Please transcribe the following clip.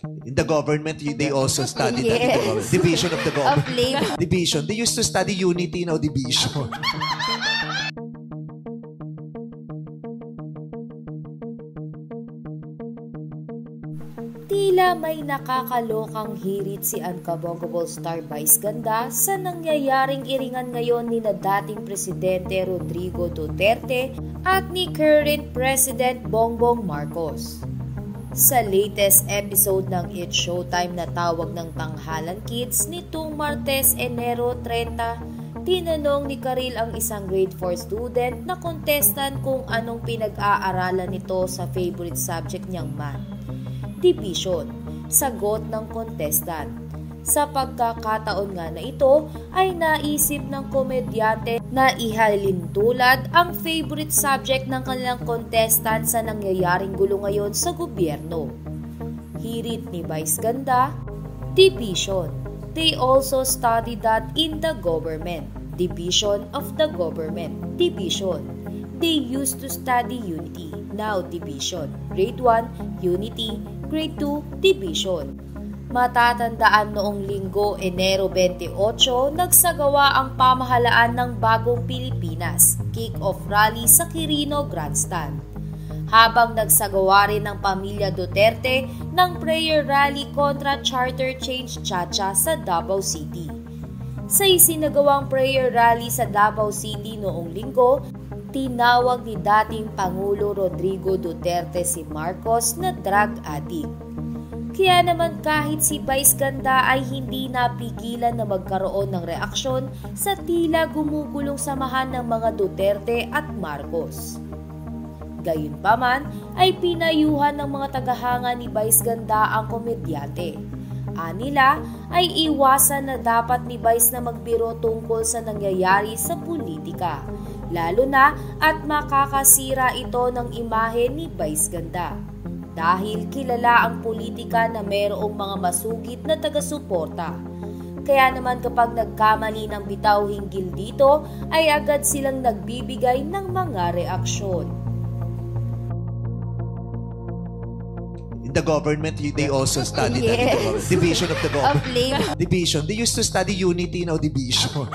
In the government, they also study that. Yes. Division of the Of government. labor. Division. They used to study unity, now division. Tila may nakakalokang hirit si Unkaboggable Star Vice Ganda sa nangyayaring iringan ngayon ni na dating Presidente Rodrigo Duterte at ni current President Bongbong Marcos. Sa latest episode ng It's Showtime na tawag ng Tanghalan Kids nitong Martes, Enero 30, tinanong ni Karil ang isang grade 4 student na contestant kung anong pinag-aaralan nito sa favorite subject niyang math. Division, sagot ng contestant. Sa pagkakataon nga na ito ay naisip ng komedyante na ihalintulad ang favorite subject ng kanilang contestant sa nangyayaring gulo ngayon sa gobyerno. Hirit ni Vice Ganda, division. They also study that in the government. Division of the government. Division. They used to study unity. Now division. Grade 1, unity. Grade 2, division. Matatandaan noong linggo, Enero 28, nagsagawa ang pamahalaan ng Bagong Pilipinas, kick-off rally sa Quirino Grandstand. Habang nagsagawa rin ng pamilya Duterte ng prayer rally kontra charter change Chacha sa Davao City. Sa isinagawang prayer rally sa Davao City noong linggo, tinawag ni dating Pangulo Rodrigo Duterte si Marcos na drug addict. Kaya naman kahit si Vice Ganda ay hindi napigilan na magkaroon ng reaksyon sa tila gumugulong samahan ng mga Duterte at Marcos. Gayunpaman ay pinayuhan ng mga tagahanga ni Vice Ganda ang komedyante. Anila ay iwasan na dapat ni Vice na magbiro tungkol sa nangyayari sa politika, lalo na at makakasira ito ng imahe ni Vice Ganda. Dahil kilala ang politika na mayroong mga masugid na taga-suporta. Kaya naman kapag nagkamali ng bitaw hinggil dito ay agad silang nagbibigay ng mga reaksyon. In the government, they also study that. Yes. Division of the government. Of labor. Division. They used to study unity, now division.